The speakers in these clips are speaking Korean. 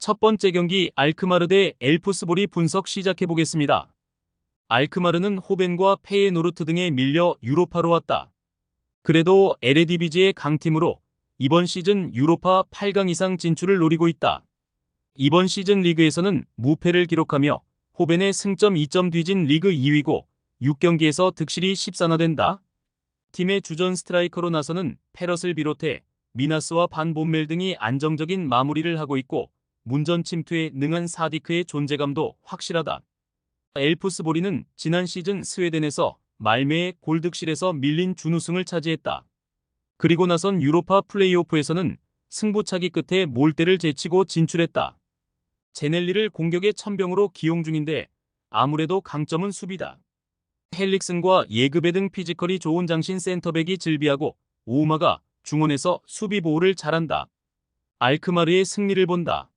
첫 번째 경기 알크마르 대 엘프스보리 분석 시작해보겠습니다. 알크마르는 호벤과 페예노르트 등에 밀려 유로파로 왔다. 그래도 에레디비지의 강팀으로 이번 시즌 유로파 8강 이상 진출을 노리고 있다. 이번 시즌 리그에서는 무패를 기록하며 호벤의 승점 2점 뒤진 리그 2위고 6경기에서 득실이 14나 된다. 팀의 주전 스트라이커로 나서는 페럿을 비롯해 미나스와 반 본멜 등이 안정적인 마무리를 하고 있고 문전 침투에 능한 사디크의 존재감도 확실하다. 엘프스보리는 지난 시즌 스웨덴에서 말메의 골득실에서 밀린 준우승을 차지했다. 그리고 나선 유로파 플레이오프에서는 승부차기 끝에 몰대를 제치고 진출했다. 제넬리를 공격의 천병으로 기용 중인데 아무래도 강점은 수비다. 헬릭슨과 예그베 등 피지컬이 좋은 장신 센터백이 질비하고 오우마가 중원에서 수비 보호를 잘한다. 알크마르의 승리를 본다.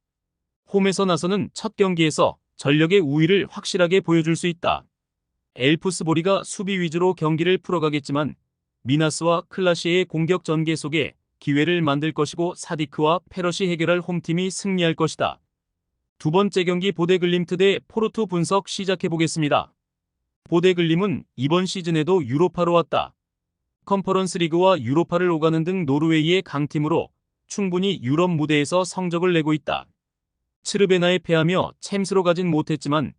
홈에서 나서는 첫 경기에서 전력의 우위를 확실하게 보여줄 수 있다. 엘프스보리가 수비 위주로 경기를 풀어가겠지만 미나스와 클라시의 공격 전개 속에 기회를 만들 것이고 사디크와 페럿이 해결할 홈팀이 승리할 것이다. 두 번째 경기 보데글림트 대 포르투 분석 시작해보겠습니다. 보데글림은 이번 시즌에도 유로파로 왔다. 컨퍼런스 리그와 유로파를 오가는 등 노르웨이의 강팀으로 충분히 유럽 무대에서 성적을 내고 있다. 츠르베나에 패하며 챔스로 가진 못했지만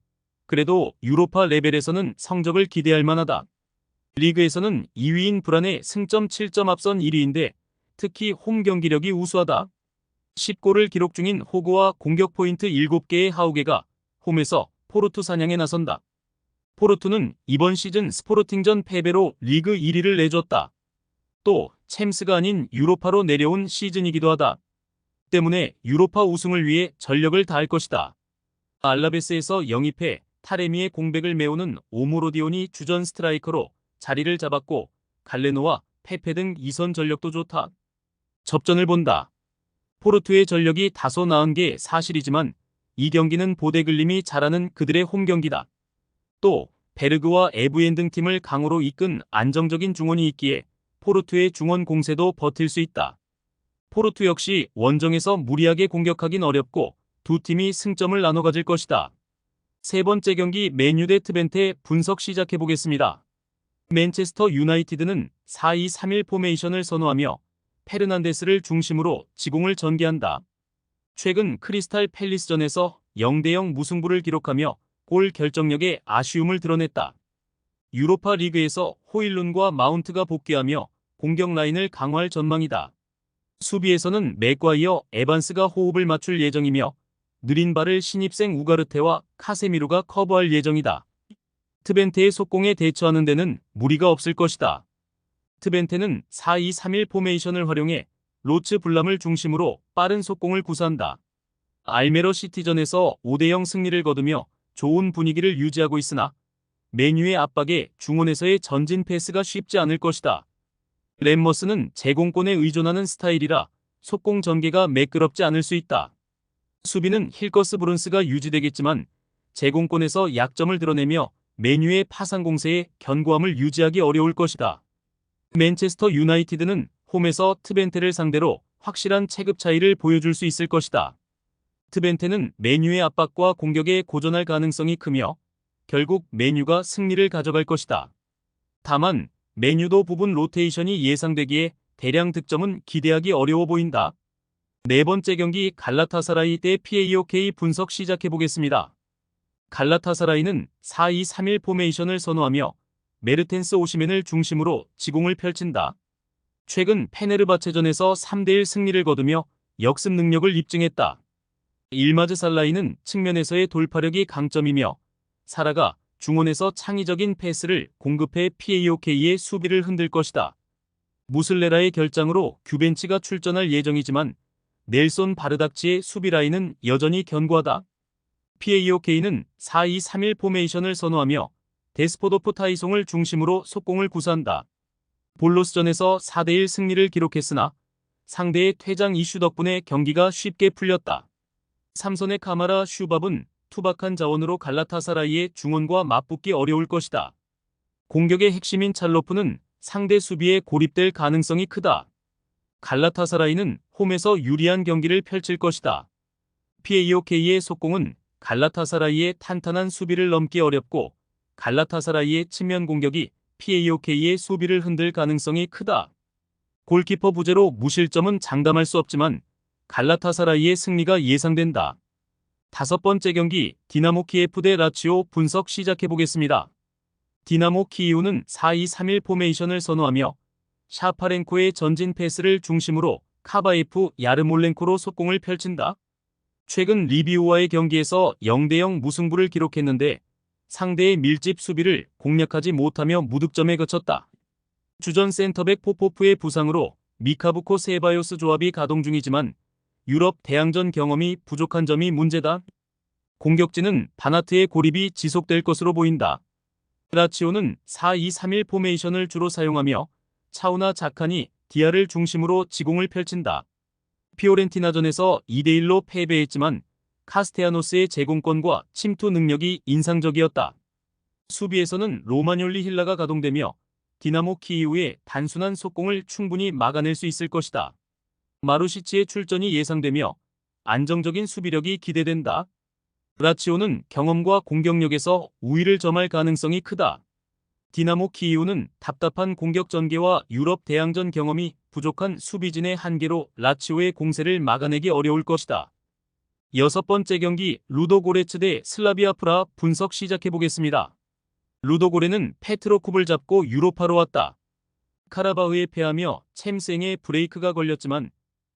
그래도 유로파 레벨에서는 성적을 기대할 만하다. 리그에서는 2위인 불안의 승점 7점 앞선 1위인데 특히 홈 경기력이 우수하다. 10골을 기록 중인 호그와 공격 포인트 7개의 하우게가 홈에서 포르투 사냥에 나선다. 포르투는 이번 시즌 스포르팅전 패배로 리그 1위를 내줬다. 또 챔스가 아닌 유로파로 내려온 시즌이기도 하다. 때문에 유로파 우승을 위해 전력을 다할 것이다. 알라베스에서 영입해 타레미의 공백을 메우는 오모로디온이 주전 스트라이커로 자리를 잡았고 갈레노와 페페 등 2선 전력도 좋다. 접전을 본다. 포르투의 전력이 다소 나은 게 사실이지만 이 경기는 보데글림이 잘하는 그들의 홈 경기다. 또 베르그와 에브엔 등 팀을 강호로 이끈 안정적인 중원이 있기에 포르투의 중원 공세도 버틸 수 있다. 포르투 역시 원정에서 무리하게 공격하긴 어렵고 두 팀이 승점을 나눠 가질 것이다. 세 번째 경기 맨유 대 트벤테 분석 시작해보겠습니다. 맨체스터 유나이티드는 4-2-3-1 포메이션을 선호하며 페르난데스를 중심으로 지공을 전개한다. 최근 크리스탈 팰리스전에서 0대0 무승부를 기록하며 골 결정력에 아쉬움을 드러냈다. 유로파 리그에서 호일룬과 마운트가 복귀하며 공격 라인을 강화할 전망이다. 수비에서는 맥과이어, 에반스가 호흡을 맞출 예정이며 느린 발을 신입생 우가르테와 카세미루가 커버할 예정이다. 트벤테의 속공에 대처하는 데는 무리가 없을 것이다. 트벤테는 4-2-3-1 포메이션을 활용해 로츠 블람을 중심으로 빠른 속공을 구사한다. 알메러 시티전에서 5대0 승리를 거두며 좋은 분위기를 유지하고 있으나 맨유의 압박에 중원에서의 전진 패스가 쉽지 않을 것이다. 램머스는 제공권에 의존하는 스타일이라 속공 전개가 매끄럽지 않을 수 있다. 수비는 힐커스 브룬스가 유지되겠지만 제공권에서 약점을 드러내며 맨유의 파상 공세에 견고함을 유지하기 어려울 것이다. 맨체스터 유나이티드는 홈에서 트벤테를 상대로 확실한 체급 차이를 보여줄 수 있을 것이다. 트벤테는 맨유의 압박과 공격에 고전할 가능성이 크며 결국 맨유가 승리를 가져갈 것이다. 다만 맨유도 부분 로테이션이 예상되기에 대량 득점은 기대하기 어려워 보인다. 네 번째 경기 갈라타사라이 대 PAOK 분석 시작해보겠습니다. 갈라타사라이는 4-2-3-1 포메이션을 선호하며 메르텐스 오시멘을 중심으로 지공을 펼친다. 최근 페네르바체전에서 3대1 승리를 거두며 역습 능력을 입증했다. 일마즈 살라이는 측면에서의 돌파력이 강점이며 사라가 중원에서 창의적인 패스를 공급해 PAOK의 수비를 흔들 것이다. 무슬레라의 결장으로 규벤치가 출전할 예정이지만 넬손 바르닥치의 수비 라인은 여전히 견고하다. PAOK는 4-2-3-1 포메이션을 선호하며 데스포도프 타이송을 중심으로 속공을 구사한다. 볼로스전에서 4대1 승리를 기록했으나 상대의 퇴장 이슈 덕분에 경기가 쉽게 풀렸다. 삼선의 카마라 슈밥은 투박한 자원으로 갈라타사라이의 중원과 맞붙기 어려울 것이다. 공격의 핵심인 찰로프는 상대 수비에 고립될 가능성이 크다. 갈라타사라이는 홈에서 유리한 경기를 펼칠 것이다. PAOK의 속공은 갈라타사라이의 탄탄한 수비를 넘기 어렵고 갈라타사라이의 측면 공격이 PAOK의 수비를 흔들 가능성이 크다. 골키퍼 부재로 무실점은 장담할 수 없지만 갈라타사라이의 승리가 예상된다. 5번째 경기 디나모 키예프 대 라치오 분석 시작해보겠습니다. 디나모 키이우는 4-2-3-1 포메이션을 선호하며 샤파렌코의 전진 패스를 중심으로 카바예프 야르몰렌코로 속공을 펼친다. 최근 리비우와의 경기에서 0-0 무승부를 기록했는데 상대의 밀집 수비를 공략하지 못하며 무득점에 그쳤다. 주전 센터백 포포프의 부상으로 미카부코 세바요스 조합이 가동 중이지만 유럽 대항전 경험이 부족한 점이 문제다. 공격진은 바나트의 고립이 지속될 것으로 보인다. 라치오는 4-2-3-1 포메이션을 주로 사용하며 차우나 자칸이 디아를 중심으로 지공을 펼친다. 피오렌티나전에서 2-1로 패배했지만 카스테아노스의 제공권과 침투 능력이 인상적이었다. 수비에서는 로마뇰리 힐라가 가동되며 디나모 키이우의 단순한 속공을 충분히 막아낼 수 있을 것이다. 마루시치의 출전이 예상되며 안정적인 수비력이 기대된다. 라치오는 경험과 공격력에서 우위를 점할 가능성이 크다. 디나모 키이우는 답답한 공격 전개와 유럽 대항전 경험이 부족한 수비진의 한계로 라치오의 공세를 막아내기 어려울 것이다. 6번째 경기 루도고레츠 대 슬라비아 프라 분석 시작해보겠습니다. 루도고레는 페트로쿰을 잡고 유로파로 왔다. 카라바흐에 패하며 챔스행에 브레이크가 걸렸지만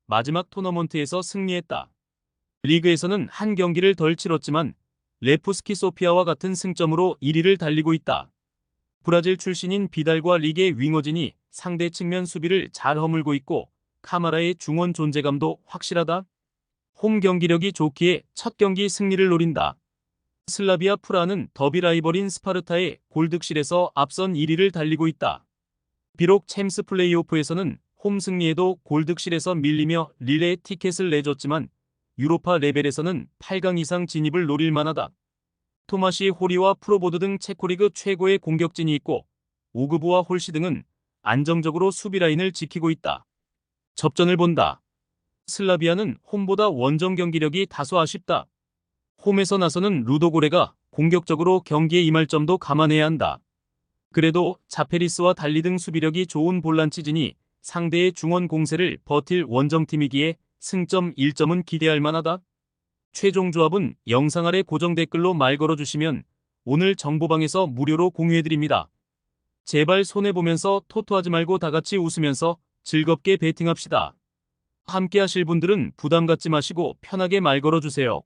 마지막 토너먼트에서 승리했다. 리그에서는 한 경기를 덜 치렀지만 레프스키 소피아와 같은 승점으로 1위를 달리고 있다. 브라질 출신인 비달과 리게 윙어진이 상대 측면 수비를 잘 허물고 있고 카마라의 중원 존재감도 확실하다. 홈 경기력이 좋기에 첫 경기 승리를 노린다. 슬라비아 프라는 더비 라이벌인 스파르타의 골득실에서 앞선 1위를 달리고 있다. 비록 챔스 플레이오프에서는 홈 승리에도 골득실에서 밀리며 릴레 티켓을 내줬지만 유로파 레벨에서는 8강 이상 진입을 노릴 만하다. 토마시 호리와 프로보드 등 체코리그 최고의 공격진이 있고 오그부와 홀시 등은 안정적으로 수비 라인을 지키고 있다. 접전을 본다. 슬라비아는 홈보다 원정 경기력이 다소 아쉽다. 홈에서 나서는 루도고레가 공격적으로 경기에 임할 점도 감안해야 한다. 그래도 자페리스와 달리 등 수비력이 좋은 볼란치진이 상대의 중원 공세를 버틸 원정팀이기에 승점 1점은 기대할 만하다. 최종 조합은 영상 아래 고정 댓글로 말 걸어주시면 오늘 정보방에서 무료로 공유해드립니다. 제발 손해보면서 토토하지 말고 다같이 웃으면서 즐겁게 베팅합시다. 함께 하실 분들은 부담 갖지 마시고 편하게 말 걸어주세요.